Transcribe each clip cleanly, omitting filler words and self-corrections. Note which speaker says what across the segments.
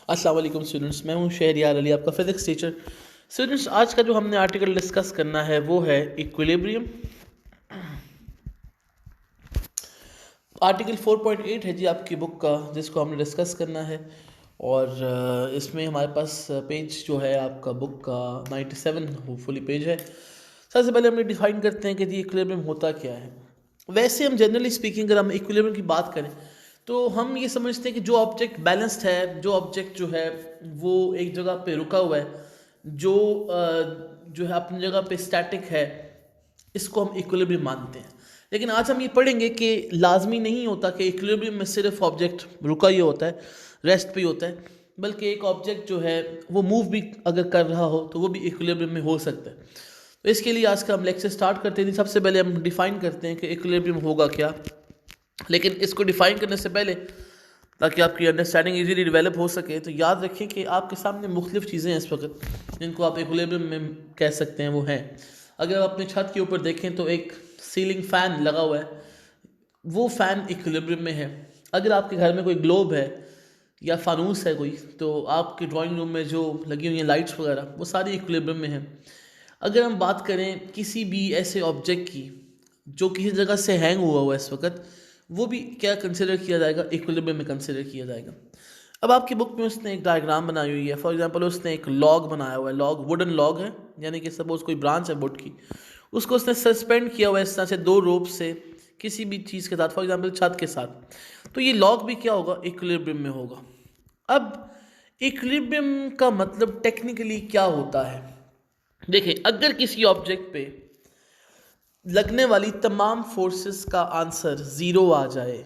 Speaker 1: अस्सलाम वालेकुम स्टूडेंट्स, मैं हूं शहरियार अली, आपका फिज़िक्स टीचर। स्टूडेंट्स, आज का जो हमने आर्टिकल डिस्कस करना है वो है इक्विलिब्रियम। आर्टिकल 4.8 है जी आपकी बुक का, जिसको हमने डिस्कस करना है। और इसमें हमारे पास पेज जो है आपका बुक का 97 होपफुली पेज है। सबसे पहले हम डिफाइन करते हैं कि जी इक्विलिब्रियम होता क्या है। वैसे हम जनरली स्पीकिंग अगर हम इक्विलिब्रियम की बात करें तो हम ये समझते हैं कि जो ऑब्जेक्ट बैलेंस्ड है, जो ऑब्जेक्ट जो है वो एक जगह पे रुका हुआ है, जो है अपनी जगह पे स्टैटिक है, इसको हम इक्विलिब्रियम मानते हैं। लेकिन आज हम ये पढ़ेंगे कि लाजमी नहीं होता कि इक्विलिब्रियम में सिर्फ ऑब्जेक्ट रुका ही होता है, रेस्ट पे ही होता है, बल्कि एक ऑब्जेक्ट जो है वो मूव भी अगर कर रहा हो तो वो भी इक्विलिब्रियम में हो सकता है। तो इसके लिए आज का हम लेक्चर स्टार्ट करते हैं। सबसे पहले हम डिफाइन करते हैं कि इक्विलिब्रियम होगा क्या। लेकिन इसको डिफाइन करने से पहले, ताकि आपकी अंडरस्टैंडिंग इजीली डेवलप हो सके, तो याद रखें कि आपके सामने मुख्तलिफ चीज़ें हैं इस वक्त जिनको आप इक्विलिब्रियम में कह सकते हैं वो हैं। अगर आप अपने छत के ऊपर देखें तो एक सीलिंग फ़ैन लगा हुआ है, वो फ़ैन इक्विलिब्रियम में है। अगर आपके घर में कोई ग्लोब है या फानूस है कोई, तो आपके ड्राइंग रूम में जो लगी हुई हैं लाइट्स वगैरह वो सारी इक्विलिब्रियम में है। अगर हम बात करें किसी भी ऐसे ऑब्जेक्ट की जो किसी जगह से हैंग हुआ हुआ है इस वक्त, वो भी क्या कंसिडर किया जाएगा, इक्विलिब्रियम में कंसिडर किया जाएगा। अब आपकी बुक में उसने एक डायग्राम बनाई हुई है। फॉर एग्जांपल उसने एक लॉग बनाया हुआ है, लॉग वुडन लॉग है, यानी कि सपोज कोई ब्रांच है वुड की, उसको उसने सस्पेंड किया हुआ है इस तरह से दो रोप से किसी भी चीज़ के साथ, फॉर एग्जांपल छत के साथ। तो ये लॉग भी क्या होगा, इक्विलिब्रियम में होगा। अब इक्विलिब्रियम का मतलब टेक्निकली क्या होता है। देखिए, अगर किसी ऑब्जेक्ट पे लगने वाली तमाम फोर्सेस का आंसर ज़ीरो आ जाए।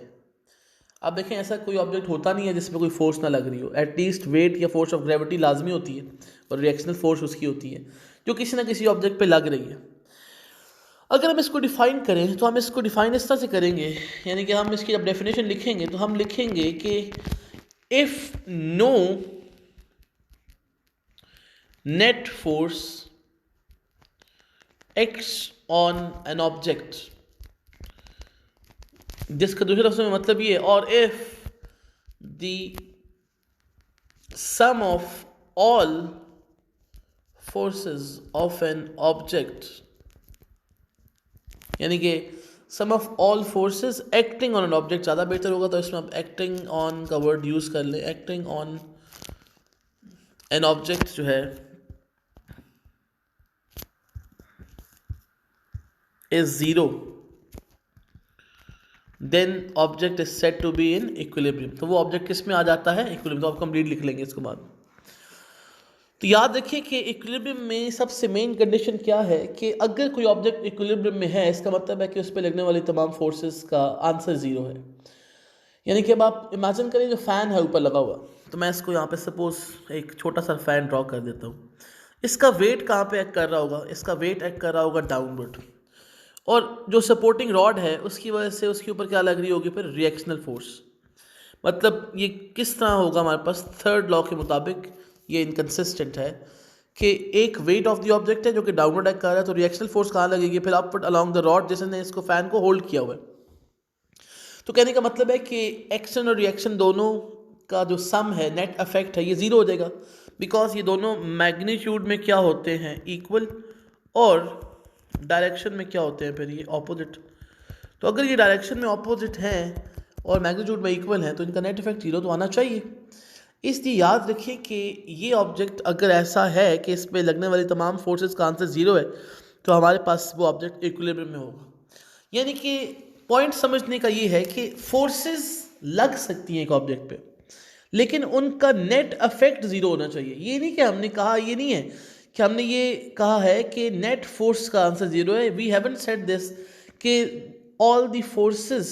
Speaker 1: अब देखें, ऐसा कोई ऑब्जेक्ट होता नहीं है जिसमें कोई फोर्स ना लग रही हो। एटलीस्ट वेट या फोर्स ऑफ ग्रेविटी लाजमी होती है और रिएक्शनल फोर्स उसकी होती है जो किसी ना किसी ऑब्जेक्ट पे लग रही है। अगर हम इसको डिफाइन करें तो हम इसको डिफाइन इस तरह से करेंगे, यानी कि हम इसकी जब डेफिनेशन लिखेंगे तो हम लिखेंगे कि if no net force acts on an object, जिसका दूसरे लफ्ज़ों में मतलब ये है, और if the sum of all forces of an object, यानी कि sum of all forces acting on an object ज़्यादा बेहतर होगा, तो इसमें आप एक्टिंग ऑन का वर्ड यूज़ कर लें। एक्टिंग ऑन एन ऑब्जेक्ट जो है is zero, then object is set to be in equilibrium. तो वो ऑब्जेक्ट किस में आ जाता है, इक्विलिब्रियम। तो आप कंप्लीट लिख लेंगे इसके बाद। तो याद रखिए कि इक्विलिब्रियम में सबसे मेन कंडीशन क्या है कि अगर कोई ऑब्जेक्ट इक्विलिब्रियम में है, इसका मतलब है कि उस पर लगने वाली तमाम फोर्सेस का आंसर ज़ीरो है। यानी कि अब आप इमेजिन करें जो फ़ैन है ऊपर लगा हुआ, तो मैं इसको यहाँ पे सपोज एक छोटा सा फ़ैन ड्रॉ कर देता हूँ। इसका वेट कहाँ पे एक्ट कर रहा होगा, इसका वेट एक्ट कर रहा होगा डाउनवर्ड, और जो सपोर्टिंग रॉड है उसकी वजह से उसके ऊपर क्या लग रही होगी, फिर रिएक्शनल फोर्स। मतलब ये किस तरह होगा, हमारे पास थर्ड लॉ के मुताबिक ये इनकंसिस्टेंट है कि एक वेट ऑफ द ऑब्जेक्ट है जो कि डाउनवर्ड एक्ट कर रहा है, तो रिएक्शनल फोर्स कहाँ लगेगी, फिर अपवर्ड अलोंग द रॉड जिसने इसको फैन को होल्ड किया हुआ है। तो कहने का मतलब है कि एक्शन और रिएक्शन दोनों का जो सम है, नेट इफेक्ट है, ये ज़ीरो हो जाएगा, बिकॉज ये दोनों मैग्नीट्यूड में क्या होते हैं, इक्वल, और डायरेक्शन में क्या होते हैं फिर ये ऑपोजिट। तो अगर ये डायरेक्शन में ऑपोजिट हैं और मैग्नीट्यूड में इक्वल है तो इनका नेट इफेक्ट जीरो तो आना चाहिए। इसलिए याद रखिए कि ये ऑब्जेक्ट अगर ऐसा है कि इस पर लगने वाली तमाम फोर्सेस का आंसर ज़ीरो है, तो हमारे पास वो ऑब्जेक्ट इक्विलिब्रियम में होगा। यानी कि पॉइंट समझने का ये है कि फोर्सेस लग सकती हैं एक ऑब्जेक्ट पे, लेकिन उनका नेट इफेक्ट ज़ीरो होना चाहिए। ये नहीं कि हमने कहा, ये नहीं है कि हमने ये कहा है कि नेट फोर्स का आंसर ज़ीरो है। वी हैवंट सेड दिस कि all the forces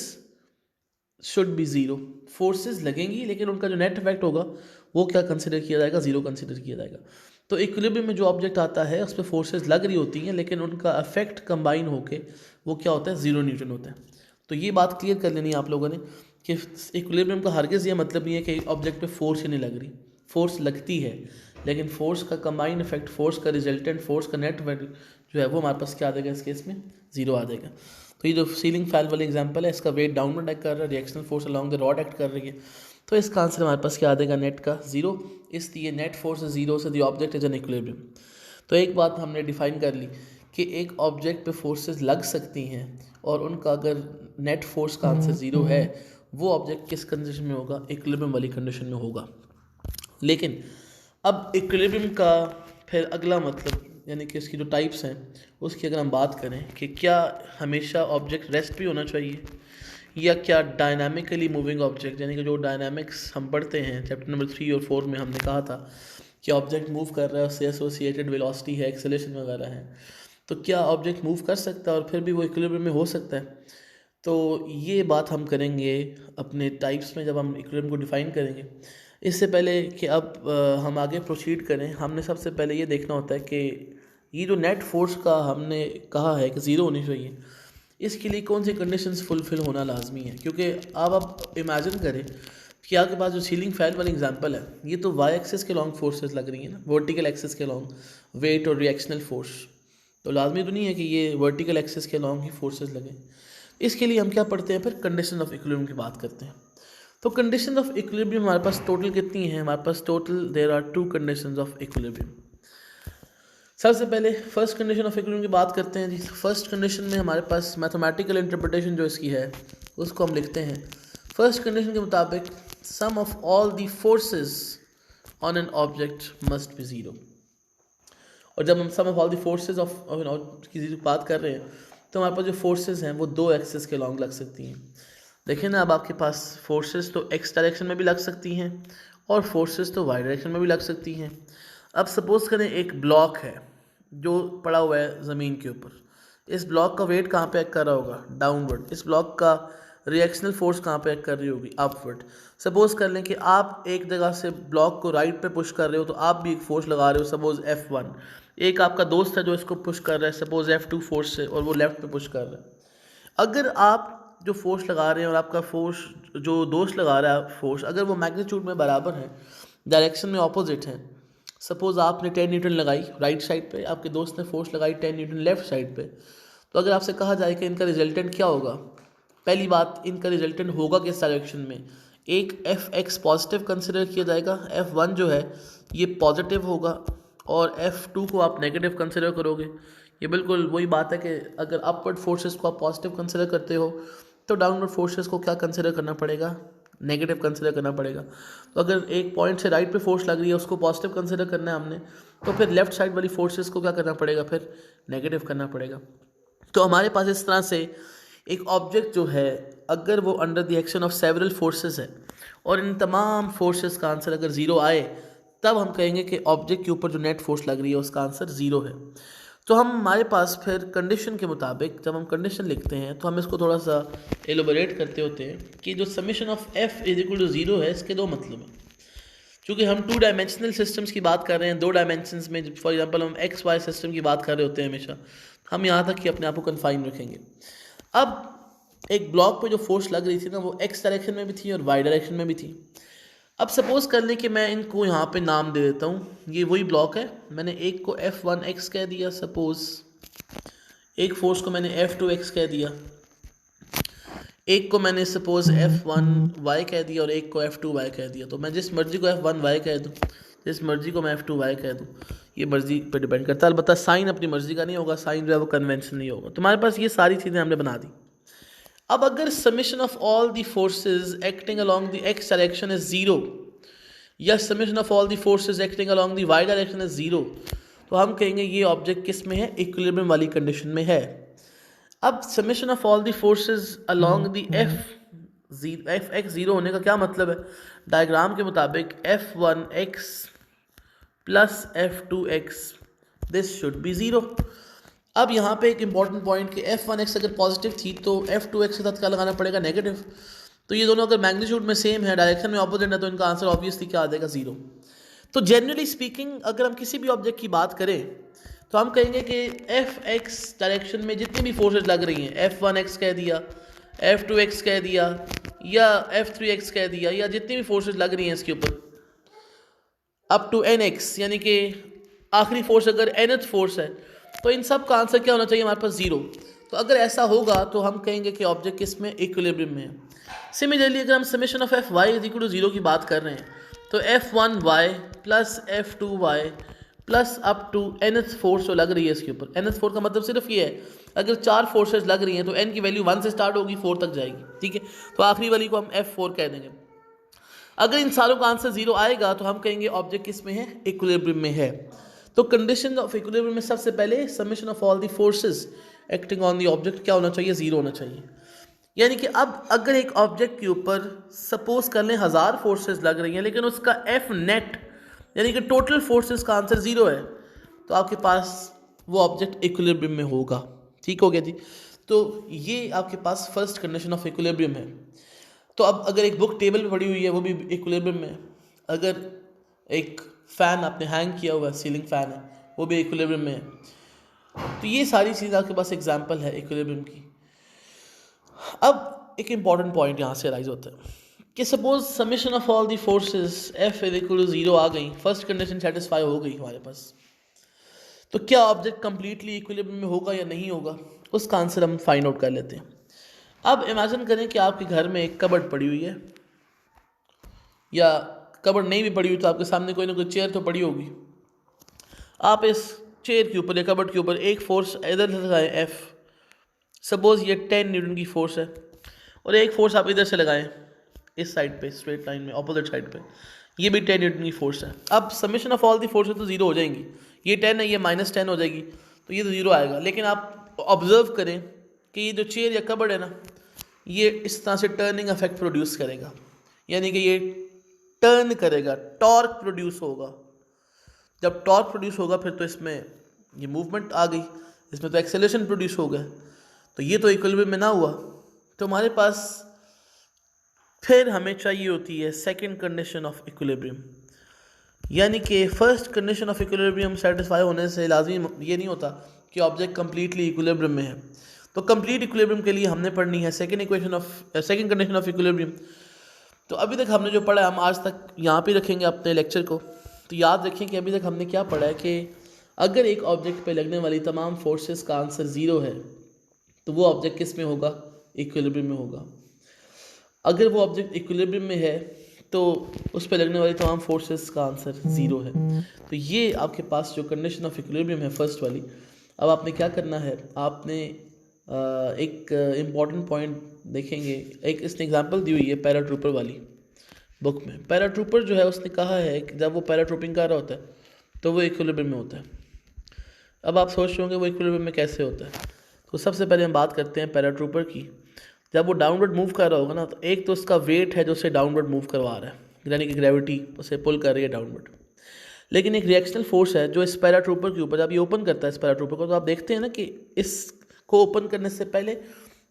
Speaker 1: should be zero. Forces लगेंगी लेकिन उनका जो नेट इफेक्ट होगा वो क्या कंसिडर किया जाएगा, ज़ीरो कंसिडर किया जाएगा। तो इक्विलिब्रियम में जो ऑब्जेक्ट आता है उस पर फोर्सेस लग रही होती हैं लेकिन उनका इफेक्ट कंबाइन होके वो क्या होता है, ज़ीरो न्यूटन होता है। तो ये बात क्लियर कर लेनी है आप लोगों ने कि इक्विलिब्रियम का हरगिज़ ये मतलब नहीं है कि ऑब्जेक्ट पे फोर्स ही नहीं लग रही। फोर्स लगती है लेकिन फोर्स का कंबाइन इफेक्ट, फोर्स का रिजल्टेंट, फोर्स का नेट जो है वो हमारे पास क्या आ जाएगा, इस केस में ज़ीरो आ जाएगा। तो ये जो सीलिंग फैन वाली एग्जांपल है, इसका वेट डाउनवर्ड एक्ट कर रहा है, reactional force along the rod act कर रही है, तो इसका आंसर हमारे पास क्या आ जाएगा, नेट का 0, इसलिए नेट फोर्स इज 0 से the object is an equilibrium. तो एक बात हमने डिफाइन कर ली कि एक ऑब्जेक्ट पे फोर्सेस लग सकती हैं और उनका अगर नेट फोर्स का आंसर 0 है, वो ऑब्जेक्ट किस कंडीशन में होगा, इक्विलिब्रियम वाली कंडीशन में होगा। लेकिन अब इक्विलिब्रियम का फिर अगला मतलब यानी कि इसकी जो टाइप्स हैं उसकी अगर हम बात करें कि क्या हमेशा ऑब्जेक्ट रेस्ट भी होना चाहिए, या क्या डायनामिकली मूविंग ऑब्जेक्ट, यानी कि जो डायनामिक्स हम पढ़ते हैं चैप्टर नंबर 3 और 4 में, हमने कहा था कि ऑब्जेक्ट मूव कर रहा है, उससे एसोसिएटेड वेलोसिटी है, एक्सेलरेशन वगैरह है, तो क्या ऑब्जेक्ट मूव कर सकता है और फिर भी वो इक्विलिब्रियम में हो सकता है। तो ये बात हम करेंगे अपने टाइप्स में जब हम इक्विलिब्रियम को डिफ़ाइन करेंगे। इससे पहले कि अब हम आगे प्रोसीड करें, हमने सबसे पहले ये देखना होता है कि ये जो नेट फोर्स का हमने कहा है कि 0 होनी चाहिए, इसके लिए कौन सी कंडीशंस फुलफिल होना लाजमी है। क्योंकि आप इमेजिन करें कि आपके पास जो सीलिंग फैन वाली एग्जांपल है, ये तो वाई एक्सिस के लॉन्ग फोर्सेस लग रही हैं ना, वर्टिकल एक्सिस के लॉन्ग वेट और रिएक्शनल फोर्स, तो लाजमी तो नहीं है कि ये वर्टिकल एक्सिस के लॉन्ग ही फोर्सेस लगें। इसके लिए हम क्या पढ़ते हैं, फिर कंडीशन ऑफ इक्विलिब्रियम की बात करते हैं। तो कंडीशन ऑफ इक्विलिब्रियम हमारे पास टोटल कितनी है, हमारे पास total there are 2 conditions of equilibrium. सबसे पहले फर्स्ट कंडीशन ऑफ इक्विलिब्रियम की बात करते हैं जी। फर्स्ट कंडीशन में हमारे पास मैथमेटिकल इंटरप्रिटेशन जो इसकी है उसको हम लिखते हैं। फर्स्ट कंडीशन के मुताबिक sum of all the forces on an object must be 0। और जब हम sum of all the forces of an object की बात कर रहे हैं तो हमारे पास जो फोर्सेस हैं वो 2 एक्सिस के लॉन्ग लग सकती हैं। देखिए ना, अब आपके पास फोर्सेस तो एक्स डायरेक्शन में भी लग सकती हैं और फोर्सेस तो वाई डायरेक्शन में भी लग सकती हैं। अब सपोज़ करें एक ब्लॉक है जो पड़ा हुआ है ज़मीन के ऊपर, इस ब्लॉक का वेट कहाँ पे एक्ट कर रहा होगा, डाउनवर्ड। इस ब्लॉक का रिएक्शनल फोर्स कहाँ पे एक्ट कर रही होगी, अपवर्ड। सपोज़ कर लें कि आप एक जगह से ब्लॉक को राइट पे पुश कर रहे हो तो आप भी एक फोर्स लगा रहे हो, सपोज़ F1। एक आपका दोस्त है जो इसको पुश कर रहा है, सपोज़ F2 फोर्स से, और वो लेफ्ट पे पुश कर रहा है। अगर आप जो फोर्स लगा रहे हैं और आपका फोर्स जो दोस्त लगा रहा है फोर्स, अगर वो मैग्नीट्यूड में बराबर है, डायरेक्शन में ऑपोजिट है, सपोज़ आपने 10 न्यूटन लगाई राइट साइड पे, आपके दोस्त ने फोर्स लगाई 10 न्यूटन लेफ्ट साइड पे, तो अगर आपसे कहा जाए कि इनका रिजल्टेंट क्या होगा, पहली बात, इनका रिजल्टेंट होगा किस डायरेक्शन में, एक Fx पॉजिटिव कंसिडर किया जाएगा, F1 जो है ये पॉजिटिव होगा और F2 को आप नेगेटिव कंसिडर करोगे। ये बिल्कुल वही बात है कि अगर अपवर्ड फोर्सेस को आप पॉजिटिव कंसिडर करते हो तो डाउनवर्ड फोर्सेस को क्या कंसिडर करना पड़ेगा, नेगेटिव कंसिडर करना पड़ेगा। तो अगर एक पॉइंट से राइट पे फोर्स लग रही है उसको पॉजिटिव कंसिडर करना है हमने, तो फिर लेफ्ट साइड वाली फोर्सेस को क्या करना पड़ेगा, फिर नेगेटिव करना पड़ेगा। तो हमारे पास इस तरह से एक ऑब्जेक्ट जो है, अगर वो under the action of several forces है और इन तमाम फोर्सेस का आंसर अगर 0 आए, तब हम कहेंगे कि ऑब्जेक्ट के ऊपर जो नेट फोर्स लग रही है उसका आंसर 0 है। तो हम हमारे पास फिर कंडीशन के मुताबिक जब हम कंडीशन लिखते हैं तो हम इसको थोड़ा सा एलोबरेट करते होते हैं कि जो summation of f is equal to 0 है, इसके 2 मतलब हैं। चूँकि हम 2 डायमेंशनल सिस्टम्स की बात कर रहे हैं, 2 डायमेंशंस में, फॉर एग्जांपल हम एक्स वाई सिस्टम की बात कर रहे होते हैं हमेशा, हम यहाँ तक कि अपने आप को कन्फाइन रखेंगे। अब एक ब्लॉक पे जो फोर्स लग रही थी ना, वो एक्स डायरेक्शन में भी थी और वाई डायरेक्शन में भी थी। अब सपोज़ कर लें कि मैं इनको यहाँ पे नाम दे देता हूँ, ये वही ब्लॉक है, मैंने एक को F1x कह दिया, सपोज़ एक फोर्स को मैंने F2x कह दिया, एक को मैंने सपोज़ F1y कह दिया और एक को F2y कह दिया। तो मैं जिस मर्जी को F1y कह दूँ, जिस मर्जी को मैं F2y कह दूँ, ये मर्जी पे डिपेंड करता है। अलबत्ता साइन अपनी मर्जी का नहीं होगा, साइन जो है वो कन्वेंशन नहीं होगा। तो हमारे पास ये सारी चीज़ें हमने बना दी। अब अगर summation of all the forces acting along the x direction is 0 या summation of all the forces acting along the y direction is 0, तो हम कहेंगे ये ऑब्जेक्ट किस में है, इक्विलिब्रियम वाली कंडीशन में है। अब summation of all the forces along the F x 0 होने का क्या मतलब है, डायग्राम के मुताबिक F1x plus F2x this should be 0। अब यहाँ पे एक इंपॉर्टेंट पॉइंट कि F1x अगर पॉजिटिव थी तो F2x के साथ क्या लगाना पड़ेगा, नेगेटिव। तो ये दोनों अगर मैग्नीट्यूड में सेम है, डायरेक्शन में ऑपोजिट है, तो इनका आंसर ऑब्वियसली क्या आ जाएगा, 0। तो जनरली स्पीकिंग अगर हम किसी भी ऑब्जेक्ट की बात करें तो हम कहेंगे कि Fx डायरेक्शन में जितनी भी फोर्सेज लग रही हैं, F1x कह दिया, F2x कह दिया या F3x कह दिया, या जितनी भी फोर्सेज लग रही हैं इसके ऊपर अप टू nx, यानी कि आखिरी फोर्स अगर nth फोर्स है, तो इन सब का आंसर क्या होना चाहिए हमारे पास, 0। तो तो अगर ऐसा होगा तो हम कहेंगे कि ऑब्जेक्ट किस में, इक्विलिब्रियम में है। सिमिलरली अगर हम summation of f y is equal to 0 की बात कर रहे हैं तो f1y plus f2y plus up to nth force जो लग रही है इसके ऊपर, nth फोर्स का मतलब सिर्फ ये है अगर 4 फोर्सेस लग रही हैं तो n की वैल्यू 1 से स्टार्ट होगी 4 तक जाएगी, ठीक है। तो आखिरी वाली को हम f4 कह देंगे। अगर इन सारों का आंसर 0 आएगा तो हम कहेंगे ऑब्जेक्ट किस में है, इक्विलिब्रियम में है। तो कंडीशन ऑफ इक्विलिब्रियम में सबसे पहले summation of all the forces acting on the object क्या होना चाहिए, 0 होना चाहिए। यानी कि अब अगर एक ऑब्जेक्ट के ऊपर सपोज कर लें 1000 फोर्सेस लग रही हैं लेकिन उसका एफ नेट यानी कि टोटल फोर्सेस का आंसर 0 है तो आपके पास वो ऑब्जेक्ट इक्विलिब्रियम में होगा, ठीक हो गया जी। तो ये आपके पास फर्स्ट कंडीशन ऑफ इक्विलिब्रियम है। तो अब अगर एक बुक टेबल पे पड़ी हुई है वो भी इक्विलिब्रियम में है, अगर एक फ़ैन आपने हैंग किया हुआ है, सीलिंग फ़ैन है, वो भी इक्विलिब्रियम में है। तो ये सारी चीज़ आपके पास एग्जांपल है इक्विलिब्रियम की। अब एक इम्पॉर्टेंट पॉइंट यहाँ से राइज होता है कि suppose summation of all the forces f is equal to 0 आ गई, फर्स्ट कंडीशन सेटिस्फाई हो गई हमारे पास, तो क्या ऑब्जेक्ट कंप्लीटली इक्विलिब्रियम में होगा या नहीं होगा, उसका आंसर हम फाइंड आउट कर लेते हैं। अब इमेजिन करें कि आपके घर में एक कबर्ड पड़ी हुई है, या कबर्ड नहीं भी पड़ी हुई तो आपके सामने कोई ना कोई चेयर तो पड़ी होगी। आप इस चेयर के ऊपर या कबर्ड के ऊपर एक फोर्स इधर से लगाएं एफ, सपोज ये 10 न्यूटन की फोर्स है, और एक फोर्स आप इधर से लगाएं इस साइड पे स्ट्रेट लाइन में ऑपोजिट साइड पे, ये भी 10 न्यूटन की फोर्स है। अब summation of all the forces तो 0 हो जाएंगी, ये 10 है ये -10 हो जाएगी, तो ये तो 0 आएगा। लेकिन आप ऑब्जर्व करें कि ये जो चेयर या कबर्ड है ना, ये इस तरह से टर्निंग इफेक्ट प्रोड्यूस करेगा, यानी कि ये टर्न करेगा, टॉर्क प्रोड्यूस होगा। जब टॉर्क प्रोड्यूस होगा फिर तो इसमें ये मूवमेंट आ गई, इसमें तो एक्सेलरेशन प्रोड्यूस हो गया, तो ये तो इक्विलिब्रियम में ना हुआ। तो हमारे पास फिर हमें चाहिए होती है सेकंड कंडीशन ऑफ इक्विलिब्रियम, यानी कि first condition of equilibrium satisfy होने से लाजमी ये नहीं होता कि ऑब्जेक्ट कंप्लीटली इक्विलिब्रियम में है। तो कंप्लीट इक्विलिब्रियम के लिए हमने पढ़नी है सेकंड कंडीशन ऑफ इक्विलिब्रियम। तो अभी तक हमने जो पढ़ा है हम आज तक यहाँ पे रखेंगे अपने लेक्चर को। तो याद रखें कि अभी तक हमने क्या पढ़ा है कि अगर एक ऑब्जेक्ट पे लगने वाली तमाम फोर्सेस का आंसर 0 है तो वो ऑब्जेक्ट किस में होगा, इक्विलिब्रियम में होगा। अगर वो ऑब्जेक्ट इक्विलिब्रियम में है तो उस पर लगने वाली तमाम फोर्सेस का आंसर 0 है। तो ये आपके पास जो कंडीशन ऑफ इक्विलिब्रियम है फर्स्ट वाली। अब आपने क्या करना है, आपने एक इम्पॉर्टेंट पॉइंट देखेंगे, एक इसने एग्जांपल दी हुई है पैराट्रूपर वाली बुक में। पैराट्रूपर जो है उसने कहा है कि जब वो पैराट्रूपिंग कर रहा होता है तो वो इक्विलिब्रियम में होता है। अब आप सोच रहे होंगे वो इक्विलिब्रियम में कैसे होता है, तो सबसे पहले हम बात करते हैं पैराट्रूपर की। जब वो डाउनवर्ड मूव कर रहा होगा ना, तो एक तो उसका वेट है जो उसे डाउनवर्ड मूव करवा रहा है, यानी कि ग्रेविटी उसे पुल कर रही है डाउनवर्ड। लेकिन एक रिएक्शनल फोर्स है जो इस पैराट्रूपर के ऊपर, जब ये ओपन करता है इस पैराट्रूपर को, तो आप देखते हैं ना कि इसको ओपन करने से पहले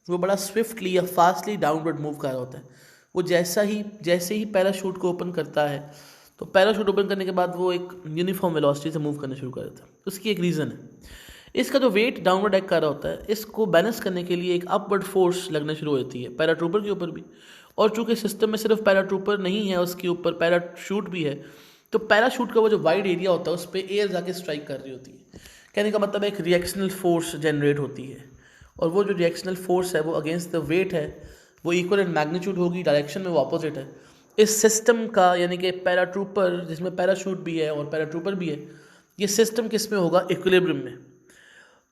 Speaker 1: वो बड़ा स्विफ्टली या फास्टली डाउनवर्ड मूव कर रहा होता है। वो जैसे ही पैराशूट को ओपन करता है तो पैराशूट ओपन करने के बाद वो एक यूनिफॉर्म वेलोसिटी से मूव करना शुरू कर देता है। उसकी एक रीज़न है, इसका जो वेट डाउनवर्ड एक्ट कर रहा होता है, इसको बैलेंस करने के लिए एक अपवर्ड फोर्स लगना शुरू होती है पैराट्रूपर के ऊपर भी। और चूंकि सिस्टम में सिर्फ पैराट्रूपर नहीं है, उसके ऊपर पैराशूट भी है, तो पैराशूट का वो जो वाइड एरिया होता है उस पर एयर जाके स्ट्राइक कर रही होती है। कहने का मतलब एक रिएक्शनल फोर्स जनरेट होती है, और वो जो रिएक्शनल फोर्स है वो अगेंस्ट द वेट है, वो इक्वल इन मैग्नीट्यूड होगी, डायरेक्शन में वो अपोजिट है। इस सिस्टम का यानी कि पैराट्रूपर, जिसमें पैराशूट भी है और पैराट्रूपर भी है, ये सिस्टम किस में होगा, इक्विलिब्रियम में।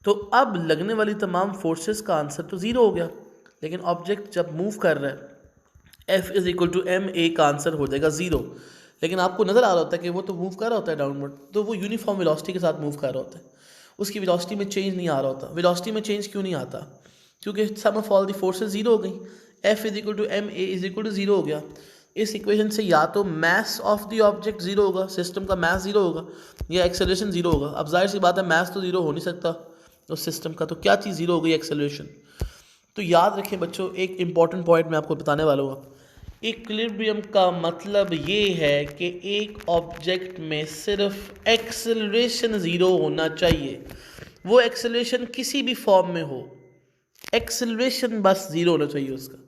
Speaker 1: तो अब लगने वाली तमाम फोर्सेस का आंसर तो 0 हो गया, लेकिन ऑब्जेक्ट जब मूव कर रहा है F is equal to ma का आंसर हो जाएगा 0। लेकिन आपको नज़र आ रहा होता है कि वो तो मूव कर रहा होता है डाउनवर्ड, तो वो यूनिफॉर्म वेलोसिटी के साथ मूव कर रहा होता है, उसकी वेलोसिटी में चेंज नहीं आ रहा होता। वेलोसिटी में चेंज क्यों नहीं आता, क्योंकि sum of all the forces 0 हो गई। F is equal to ma is equal to 0 हो गया। इस इक्वेशन से या तो मास ऑफ द ऑब्जेक्ट 0 होगा, सिस्टम का मास 0 होगा, या एक्सेलरेशन 0 होगा। अब जाहिर सी बात है मास तो 0 हो नहीं सकता उस सिस्टम का, तो क्या चीज़ 0 हो गई, एक्सेलरेशन। तो याद रखें बच्चों, एक इंपॉर्टेंट पॉइंट मैं आपको बताने वाला हूँ। इक्विलिब्रियम का मतलब ये है कि एक ऑब्जेक्ट में सिर्फ एक्सेलरेशन 0 होना चाहिए, वो एक्सेलरेशन किसी भी फॉर्म में हो, एक्सेलरेशन बस 0 होना चाहिए उसका।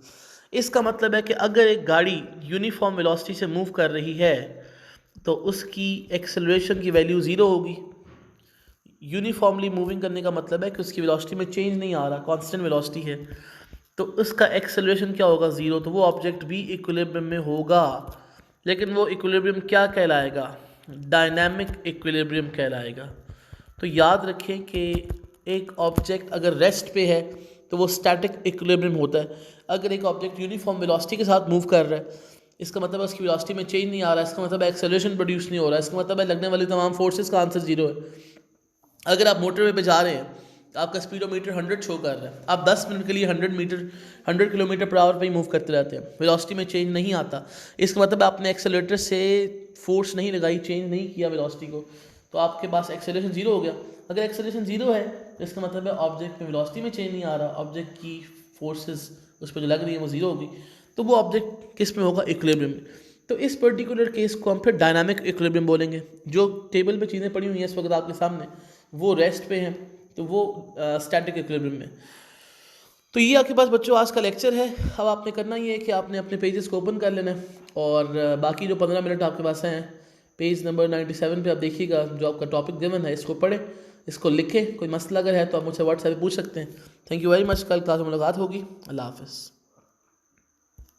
Speaker 1: इसका मतलब है कि अगर एक गाड़ी यूनिफॉर्म वेलोसिटी से मूव कर रही है तो उसकी एक्सेलरेशन की वैल्यू 0 होगी, यूनिफॉर्मली मूविंग करने का मतलब है कि उसकी वेलोसिटी में चेंज नहीं आ रहा, कांस्टेंट वेलोसिटी है, तो उसका एक्सेलरेशन क्या होगा, ज़ीरो। तो वो ऑब्जेक्ट भी इक्विलिब्रियम में होगा, लेकिन वो इक्विलिब्रियम क्या कहलाएगा, डायनामिक इक्विलिब्रियम कहलाएगा। तो याद रखें कि एक ऑब्जेक्ट अगर रेस्ट पे है तो वो स्टैटिक इक्विलिब्रियम होता है। अगर एक ऑब्जेक्ट यूनिफॉर्म वेलोसिटी के साथ मूव कर रहा है, इसका मतलब है उसकी वेलोसिटी में चेंज नहीं आ रहा है, इसका मतलब है एक्सेलरेशन प्रोड्यूस नहीं हो रहा है, इसका मतलब है लगने वाली तमाम फोर्सेस का आंसर जीरो है। अगर आप मोटरवे पे जा रहे हैं, आपका स्पीडोमीटर 100 शो कर रहा है, आप 10 मिनट के लिए 100 किलोमीटर पर आवर पे ही मूव करते रहते हैं, वेलोसिटी में चेंज नहीं आता, इसका मतलब आपने एक्सेलरेटर से फोर्स नहीं लगाई, चेंज नहीं किया वेलोसिटी को, तो आपके पास एक्सेलरेशन जीरो हो गया। अगर एक्सेलरेशन जीरो है तो इसका मतलब है ऑब्जेक्ट में वेलोसिटी में चेंज नहीं आ रहा, ऑब्जेक्ट की फोर्सेस उस पर जो लग रही है वो जीरो होगी, तो वो ऑब्जेक्ट किस में होगा, इक्विलिब्रियम में। तो इस पर्टिकुलर केस को हम फिर डायनामिक इक्विलिब्रियम बोलेंगे। जो टेबल पे चीज़ें पड़ी हुई हैं इस वक्त आपके सामने, वो रेस्ट पे हैं, तो वो स्टैटिक इक्विलिब्रियम में। तो ये आपके पास बच्चों आज का लेक्चर है। अब आपने करना ये है कि आपने अपने पेजेस को ओपन कर लेना है और बाकी जो 15 मिनट आपके पास हैं, पेज नंबर 97 पे आप देखिएगा, जो आपका टॉपिक गिवन है इसको पढ़ें, इसको लिखें। कोई मसला अगर है तो आप मुझसे व्हाट्सएप पे पूछ सकते हैं। Thank you very much. कल क्लास में मुलाकात होगी। अल्लाह हाफ़िज़।